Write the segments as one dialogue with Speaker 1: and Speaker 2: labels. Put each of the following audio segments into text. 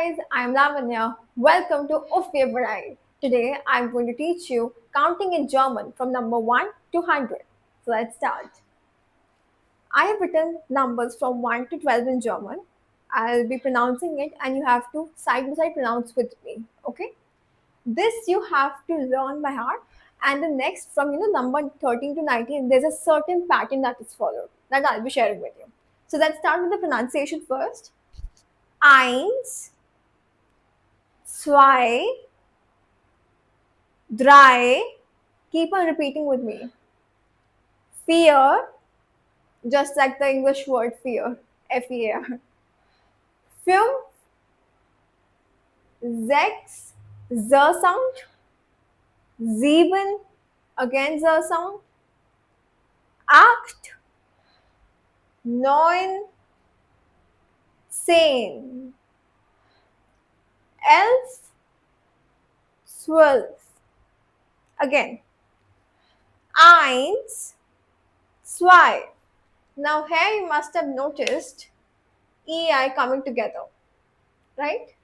Speaker 1: guys, I'm Lavanya. Welcome to Uffe Bereich. Today I'm going to teach you counting in German from number 1 to 100. So let's start. I have written numbers from 1 to 12 in German. I'll be pronouncing it and you have to side by side pronounce with me. Okay? This you have to learn by heart. And the next from number 13 to 19, there's a certain pattern that is followed that I'll be sharing with you. So let's start with the pronunciation first. Eins, zwei, drei. Keep on repeating with me. Fear, just like the English word fear, F-E-A-R. Fünf, sechs, Z sound. Sieben, again Z sound. Acht, neun, zehn. Elf, zwölf. Again. Eins, zwei. Now here you must have noticed EI coming together, right?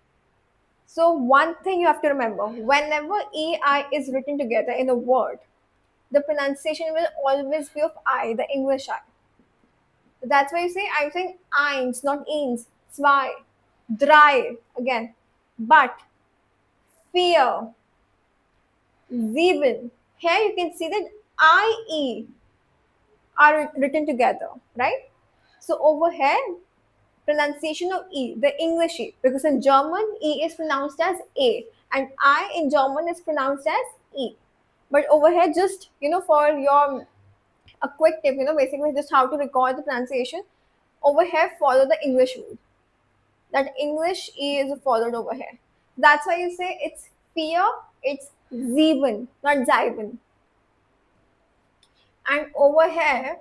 Speaker 1: So one thing you have to remember, whenever EI is written together in a word, the pronunciation will always be of I, the English I. That's why you say, I'm saying eins, not eins, zwei, drei, again. But, vier, sieben. Here you can see that IE are written together, right? So over here, pronunciation of E, the English E, because in German, E is pronounced as A, and I in German is pronounced as E. But over here, just, for your a quick tip, basically just how to record the pronunciation. Over here, follow the English rule. That English E is followed over here. That's why you say it's fear, it's sieben, not sieben. And over here,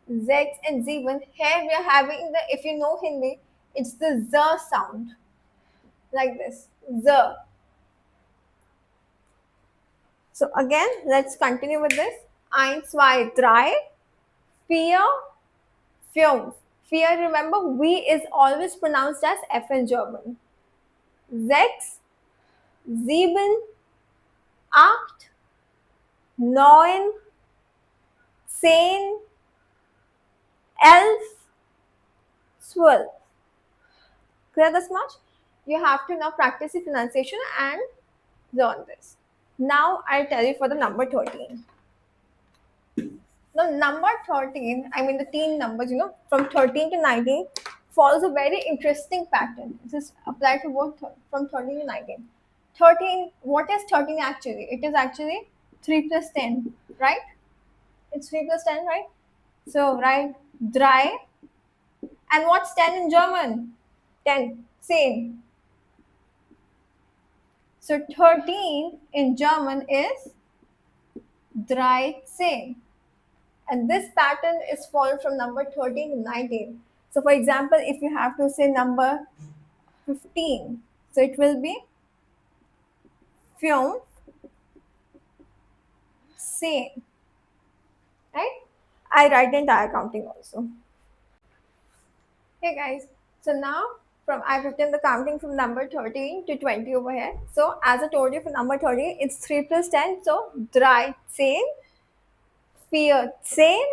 Speaker 1: Z and sieben, here we are having the, if you know Hindi, it's the Z sound. Like this, Z. So again, let's continue with this. Eins, zwei, drei, vier, fünf. Fear, remember, V is always pronounced as F in German. Sechs, sieben, acht, neun, zehn, elf, zwölf. Clear this much? You have to now practice the pronunciation and learn this. Now I'll tell you for the number 13. Now number 13, I mean the teen numbers, from 13 to 19 follows a very interesting pattern. This is applied to both from 13 to 19. 13, what is 13 actually? It is actually 3 plus 10, right? It's 3 plus 10, right? So, right, drei. And what's 10 in German? 10, same. So, 13 in German is 13. And this pattern is followed from number 13 to 19. So, for example, if you have to say number 15, so it will be 15, right? I write the entire counting also. Hey guys, so now I've written the counting from number 13 to 20 over here. So as I told you for number 13, it's 3 plus 10. So 13, 14,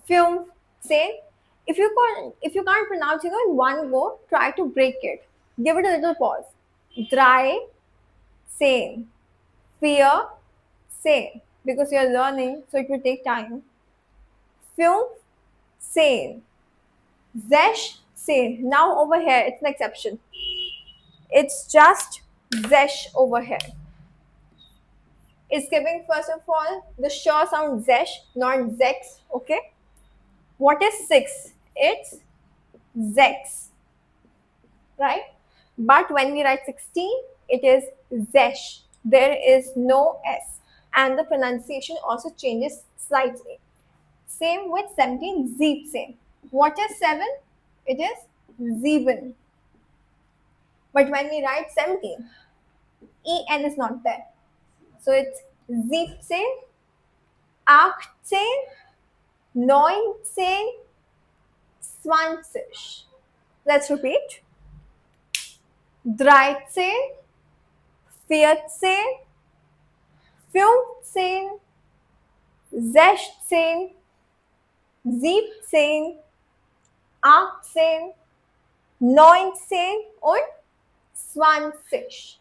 Speaker 1: 15. If you can't pronounce in one go, try to break it. Give it a little pause. 13, 14, because you're learning, so it will take time. 15, 16. Now over here, it's an exception. It's just zesh over here. It's giving first of all the sure sound zesh, not zex. Okay. What is 6? It's zex, right? But when we write 16, it is zesh. There is no s, and the pronunciation also changes slightly. Same with 17, 17. What is 7? It is sieben. But when we write 17, en is not there. So it's 17, 18, 19, 20. Let's repeat. 13, 14, 15, 16, 17, 18, 19 und 20.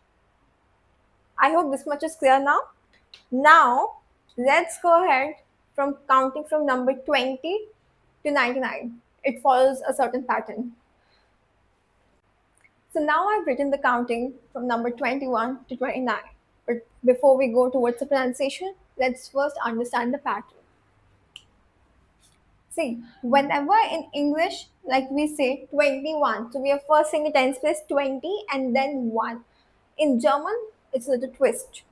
Speaker 1: I hope this much is clear now. Now, let's go ahead from counting from number 20 to 99. It follows a certain pattern. So now I've written the counting from number 21 to 29. But before we go towards the pronunciation, let's first understand the pattern. See, whenever in English, like we say 21, so we are first saying the tens place 20 and then 1. In German, it's a little twist.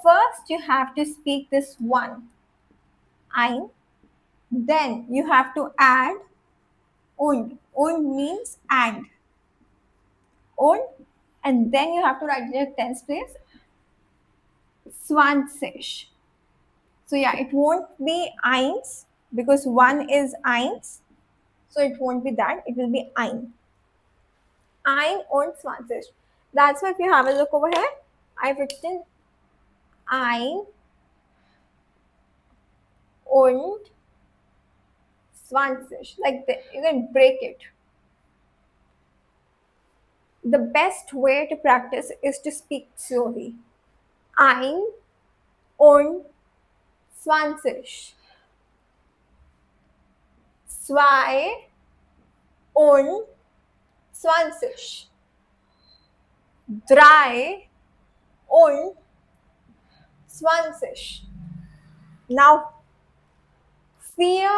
Speaker 1: First, you have to speak this 1, ein. Then you have to add und. Und means and. Und. And then you have to write in the tens place 20. So yeah, it won't be eins because 1 is eins. So it won't be that. It will be ein. Ein und 20. That's why if you have a look over here, I've written ein und 20. Like you can break it. The best way to practice is to speak slowly. Ein und 20. Zwei und 20. Drei und 20. Now, 4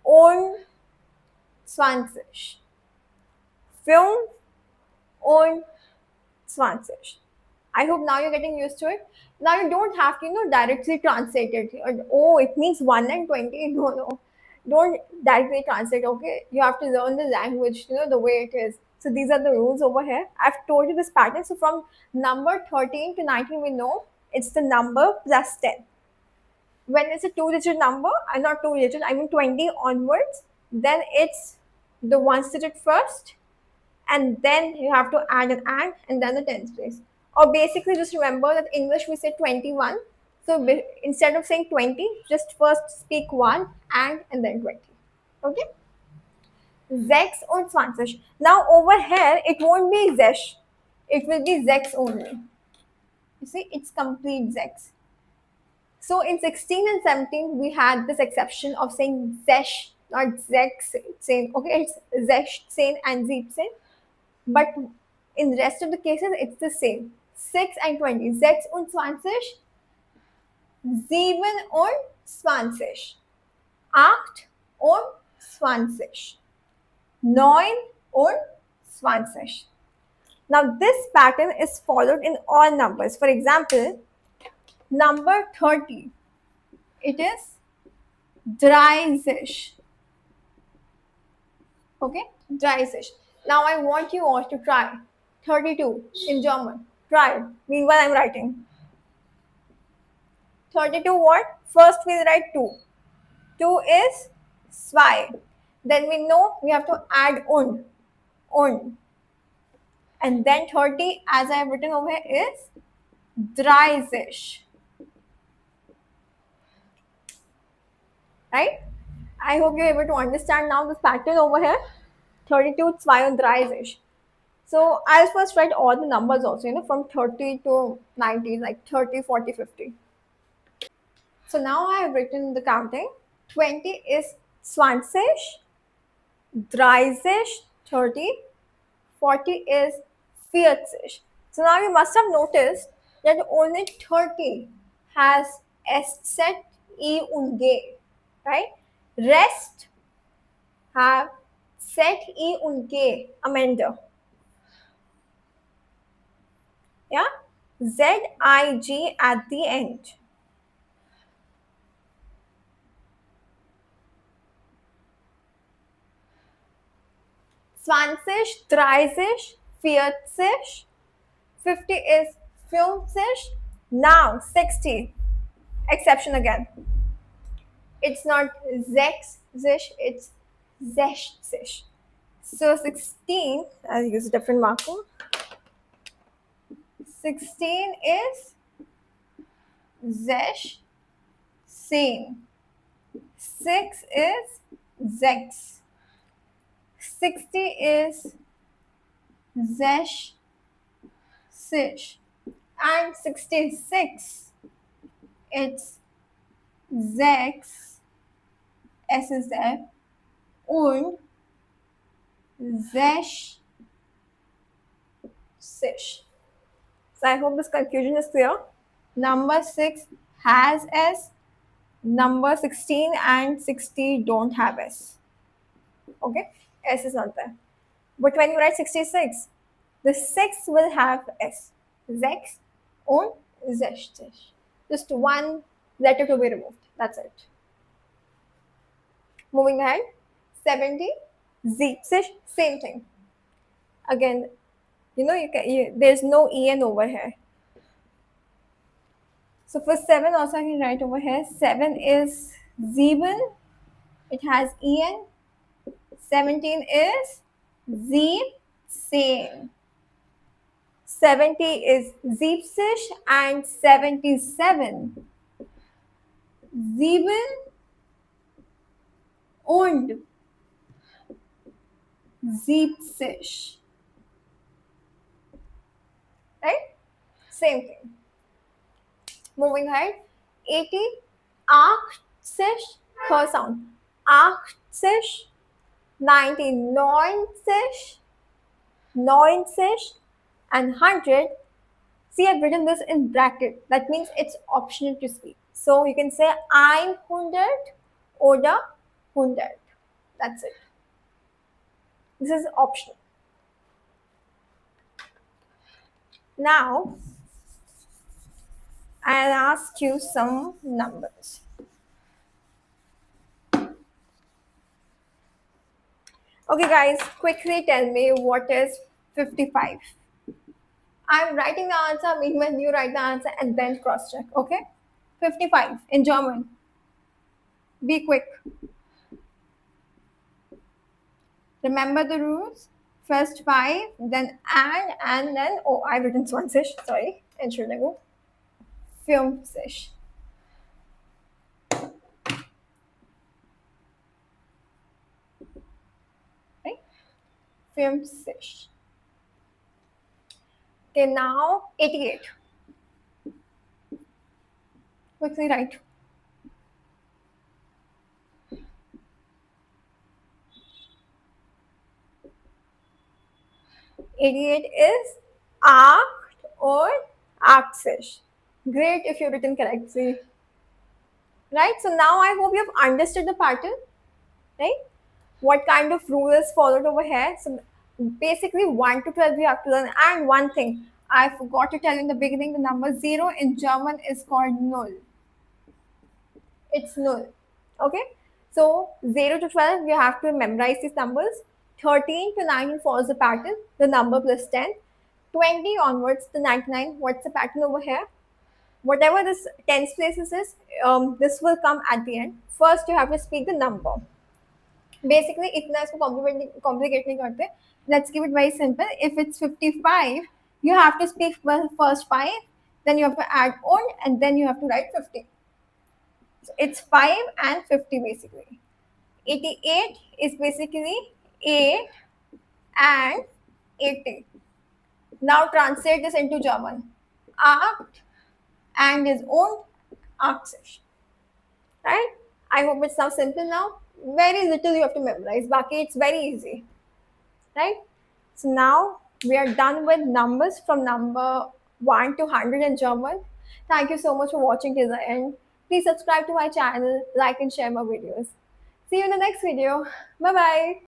Speaker 1: und 20. 5 und 20. I hope now you're getting used to it. Now you don't have to, directly translate it. Oh, it means 1 and 20. No. Don't directly translate, okay? You have to learn the language, the way it is. So these are the rules over here. I've told you this pattern. So from number 13 to 19, we know it's the number plus 10. When it's a two-digit number, not two-digit, I mean 20 onwards, then it's the one-digit first, and then you have to add an and then the tens place. Or basically just remember that English we say 21. So instead of saying 20, just first speak 1 and then 20. Okay? 6 und 20. Now over here, it won't be 6. It will be 6 only. You see, it's complete 6. So in 16 and 17, we had this exception of saying 6, not 16. Okay, it's 16 and 17. But in the rest of the cases, it's the same. 6 and 20. 6 und 20. 7 und 20. 8 und 20. 9 und 20. Now this pattern is followed in all numbers. For example, number 30. It is 30. Okay, 30. Now I want you all to try 32 in German. Try it. Meanwhile, I'm writing. 32 what? First we'll write 2. 2 is 2. Then we know we have to add und. Und. And then 30, as I have written over here, is 30. Right? I hope you're able to understand now this pattern over here. 32, 2 and 30. So I'll first write all the numbers also, from 30 to 90, like 30, 40, 50. So now I have written the counting. 20 is 20, 30, 30, 40 is 40. So now you must have noticed that only 30 has SZ, E und G, right? Rest have Z, E und G am Ende. Yeah? Z, I, G at the end. Zwanzig, 30, 40, 50 is 50, now 60. Exception again. It's not 60, it's 60. So 16, I'll use a different marker. 16 is Zesh, same. 6 is Zex. 60 is Zesh, Sish. And 66, it's Zex, S is there, und Zesh, Sish. So I hope this confusion is clear. Number 6 has S, number 16 and 60 don't have S. Okay, S is not there. But when you write 66, the 6 will have S. Zex und Zeshtish. Just one letter to be removed. That's it. Moving ahead, 70, Zeepsish, same thing. Again, there's no en over here. So for 7 also I can write over here. 7 is Zeben. It has en. 17 is Zeep, same. 70 is Zeepsish and 77 Zeben und Zeepsish. Right? Same thing. Moving ahead, 80 Achtsish, her sound. Achtsish, 90 Neunzig, Neunzig, and 100. See, I've written this in bracket. That means it's optional to speak. So you can say 100 oder 100. That's it. This is optional. Now, I'll ask you some numbers. Okay, guys, quickly tell me what is 55. I'm writing the answer, meanwhile you write the answer and then cross check, okay? 55 in German. Be quick. Remember the rules? First 5, then and then, oh, I've written 20, sorry, Entschuldigung. 50. Right? 50. Okay, now 88. Quickly write. Idiot is acht or achtzig. Great if you've written correctly. Right? So now I hope you've understood the pattern. Right? What kind of rule is followed over here? So basically 1 to 12 you have to learn. And one thing, I forgot to tell you in the beginning, the number 0 in German is called null. It's null. Okay? So 0 to 12 you have to memorize these numbers. 13 to 19 follows the pattern, the number plus 10. 20 onwards, the 99. What's the pattern over here? Whatever this tens places is, this will come at the end. First, you have to speak the number. Basically, इतना इसको complicate नहीं करते. Let's keep it very simple. If it's 55, you have to speak first 5, then you have to add on, and then you have to write 50. So it's 5 and 50 basically. 88 is basically 8 and 80. Now translate this into German. Acht and his own achtzig. Right? I hope it's now simple now. Very little you have to memorize. Baki, it's very easy. Right? So now we are done with numbers from number 1 to 100 in German. Thank you so much for watching till the end. Please subscribe to my channel, like and share my videos. See you in the next video. Bye bye.